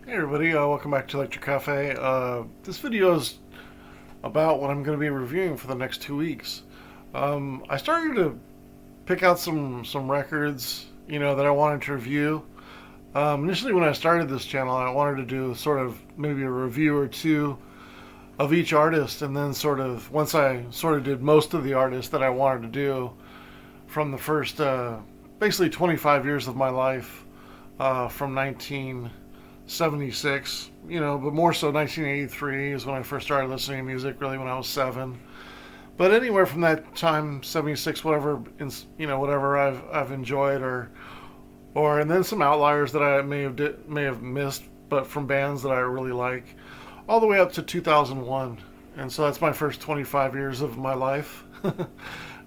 Hey everybody, welcome back to Electric Cafe. This video is about what I'm going to be reviewing for the next 2 weeks. I started to pick out some records, that I wanted to review. Initially, when I started this channel, I wanted to do sort of maybe a review or two of each artist, and then once I sort of did most of the artists that I wanted to do from the first, basically 25 years of my life, from 1976, but more so 1983 is when I first started listening to music, really when I was 7. But anywhere from that time, 76, whatever, whatever I've enjoyed, and then some outliers that I may have missed, but from bands that I really like, all the way up to 2001. And so that's my first 25 years of my life.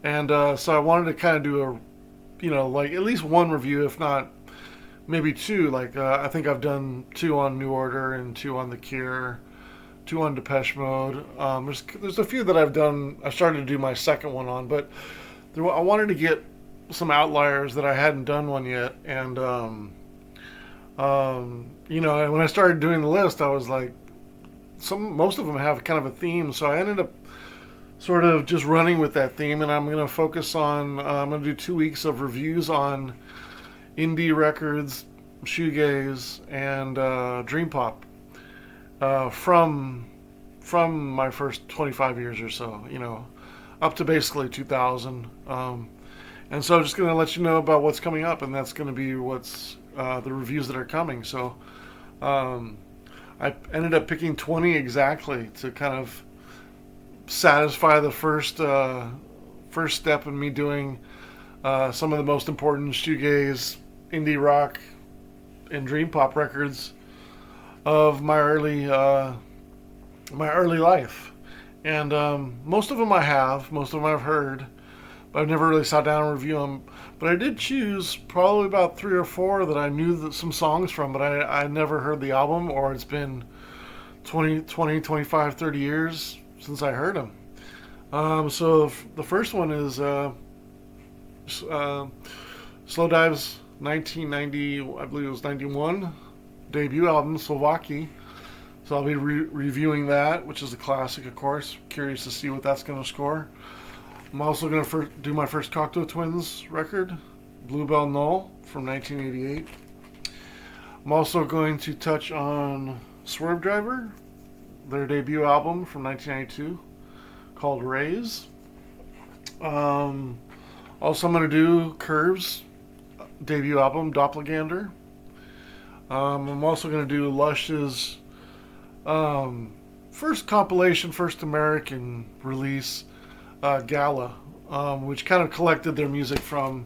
And so I wanted to kind of do like at least one review, if not maybe two. Like I think I've done two on New Order and two on The Cure, two on Depeche Mode. There's a few that I've done. I started to do my second one on, but I wanted to get some outliers that I hadn't done one yet. And and when I started doing the list, I was like, most of them have kind of a theme, so I ended up sort of just running with that theme, and I'm going to focus on. I'm going to do 2 weeks of reviews on indie records, shoegaze, and dream pop from my first 25 years or so, up to basically 2000. And so I'm just going to let you know about what's coming up, and that's going to be what's the reviews that are coming. So I ended up picking 20 exactly to kind of satisfy the first step in me doing some of the most important shoegaze, indie rock, and dream pop records of my early life. And most of them I've heard, but I've never really sat down and reviewed them. But I did choose probably about 3 or 4 that I knew some songs from, but I never heard the album, or it's been 20, 25, 30 years since I heard them. So the first one is Slow Dive's 1990, I believe it was 91, debut album, Slovakia. So I'll be reviewing that, which is a classic, of course. Curious to see what that's going to score. I'm also going to do my first Cocteau Twins record, Bluebell Knoll from 1988. I'm also going to touch on Swerve Driver, their debut album from 1992 called Raise. Also, I'm going to do Curve's debut album, Doppelganger. I'm also going to do Lush's first American release, Gala, which kind of collected their music from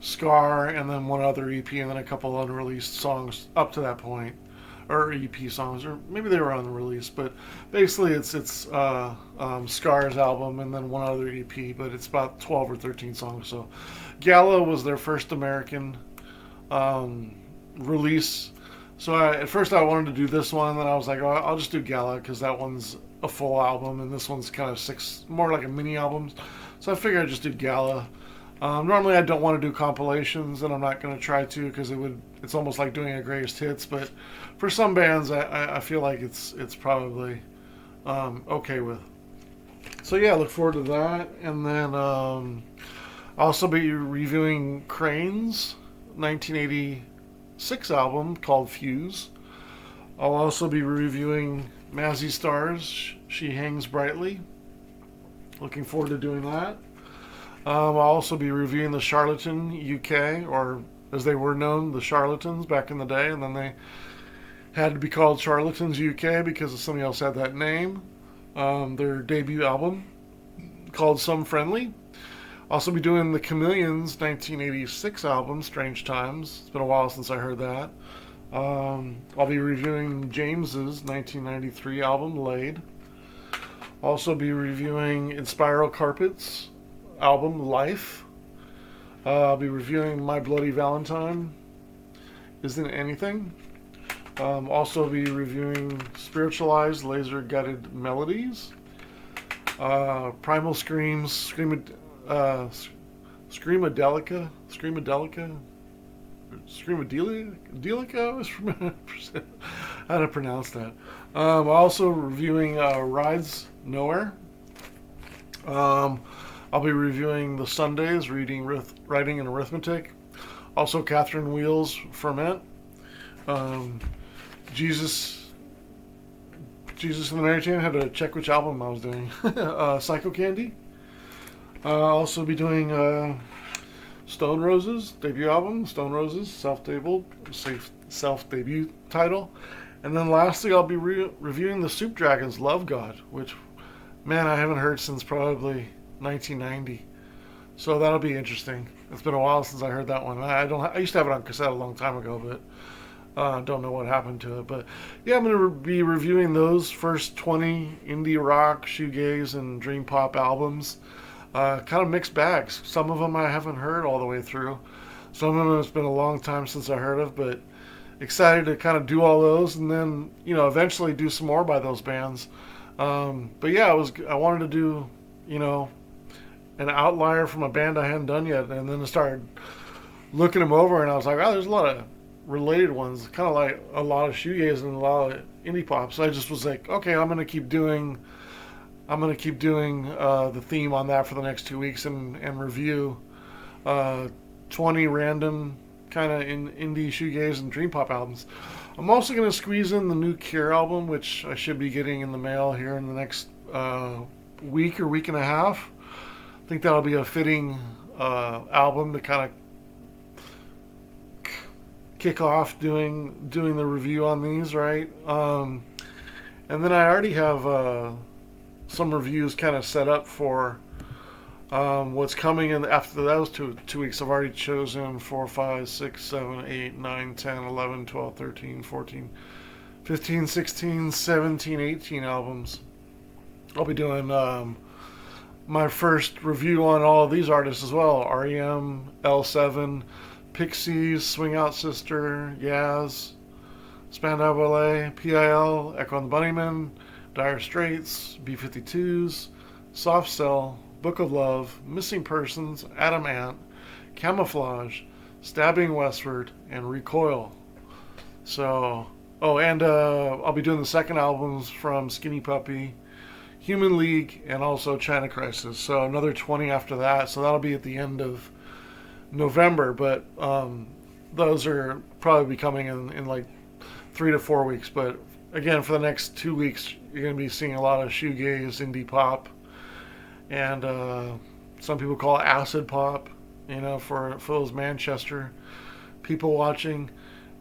Scar and then one other EP and then a couple unreleased songs up to that point, or EP songs, or maybe they were unreleased, but basically it's Scar's album and then one other EP, but it's about 12 or 13 songs. So Gala was their first American release. So at first I wanted to do this one, then I was like, oh, I'll just do Gala because that one's a full album and this one's kind of more like a mini album. So I figured I'd just do Gala. Normally I don't want to do compilations, and I'm not going to try to because it's almost like doing a greatest hits. But for some bands, I feel like it's probably okay with. So yeah, I look forward to that. And then I'll also be reviewing Crane's 1986 album called Fuse. I'll also be reviewing Mazzy Star's She Hangs Brightly. Looking forward to doing that. I'll also be reviewing the Charlatan UK, or as they were known, the Charlatans back in the day, and then they had to be called Charlatans UK because somebody else had that name. Their debut album called Some Friendly. Also be doing the Chameleons 1986 album, Strange Times. It's been a while since I heard that. I'll be reviewing James's 1993 album, Laid. Also be reviewing Inspiral Carpet's album, Life. I'll be reviewing My Bloody Valentine, Isn't Anything. Also be reviewing Spiritualized Laser Guided Melodies. Primal Screams, Screamadelica, Screamadelica, how to pronounce that. Also reviewing Rides Nowhere. Um, I'll be reviewing The Sundays, writing and arithmetic. Also, Catherine Wheel's Ferment. Um, Jesus, Jesus and the Mary Chain. I had to check which album I was doing. Psycho Candy. I'll also be doing Stone Roses debut album. Stone Roses self debut title. And then lastly, I'll be reviewing the Soup Dragons Love God, which, man, I haven't heard since probably 1990. So that'll be interesting. It's been a while since I heard that one. I used to have it on cassette a long time ago, but don't know what happened to it. But yeah, I'm going to be reviewing those first 20 indie rock, shoegaze, and dream pop albums. Kind of mixed bags. Some of them I haven't heard all the way through. Some of them it's been a long time since I heard of, but excited to kind of do all those, and then eventually do some more by those bands. But yeah, I wanted to do an outlier from a band I hadn't done yet, and then I started looking them over, and I was like, oh, there's a lot of related ones, kind of like a lot of shoegaze and a lot of indie pop. So I just was like, okay, I'm gonna keep doing the theme on that for the next 2 weeks, and review 20 random kind of indie shoegaze and dream pop albums. I'm also going to squeeze in the new Cure album, which I should be getting in the mail here in the next week or week and a half. I think that'll be a fitting album to kind of kick off doing the review on these, right? And then I already have some reviews kind of set up for what's coming in after those two weeks. I've already chosen 4, 5, 6, 7, 8, 9, 10, 11, 12, 13, 14, 15, 16, 17, 18 albums. I'll be doing my first review on all of these artists as well. REM, L7, Pixies, Swing Out Sister, Yaz, Spandau Ballet, PIL, Echo and the Bunnymen, Dire Straits, B-52s, Soft Cell, Book of Love, Missing Persons, Adam Ant, Camouflage, Stabbing Westward, and Recoil. So, and I'll be doing the second albums from Skinny Puppy, Human League, and also China Crisis. So another 20 after that. So that'll be at the end of November. But those are probably be coming in like 3 to 4 weeks. But again, for the next 2 weeks, you're going to be seeing a lot of shoegaze, indie pop, and some people call it acid pop, for those Manchester people watching,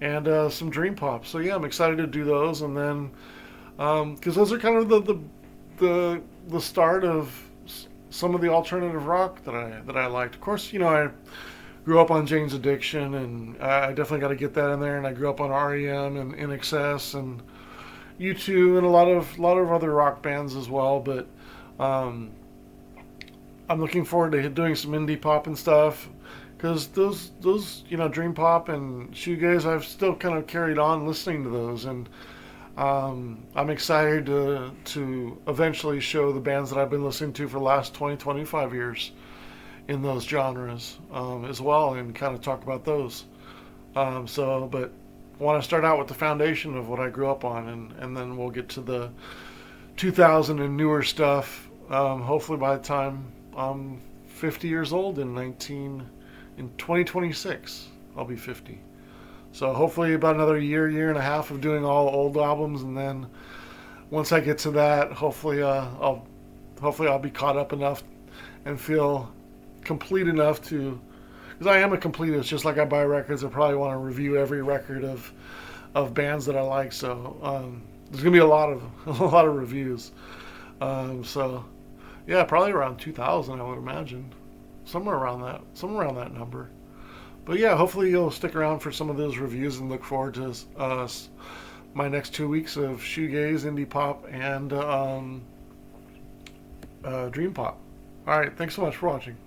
and some dream pop. So yeah, I'm excited to do those, and then because those are kind of the start of some of the alternative rock that I liked. Of course, I grew up on Jane's Addiction, and I definitely got to get that in there. And I grew up on REM and INXS and U2 and a lot of other rock bands as well. But I'm looking forward to doing some indie pop and stuff, because those dream pop and shoegaze, I've still kind of carried on listening to those, and I'm excited to eventually show the bands that I've been listening to for the last 25 years in those genres as well, and kind of talk about those. But I want to start out with the foundation of what I grew up on, and then we'll get to the 2000 and newer stuff. Hopefully by the time I'm 50 years old in 2026, I'll be 50. So hopefully about another year and a half of doing all old albums, and then once I get to that, hopefully I'll be caught up enough and feel complete enough to, because I am a completist. Just like I buy records, I probably want to review every record of bands that I like. So there's gonna be a lot of reviews. So yeah, probably around 2000, I would imagine, somewhere around that number. But yeah, hopefully you'll stick around for some of those reviews and look forward to my next 2 weeks of shoegaze, indie pop, and dream pop. All right, thanks so much for watching.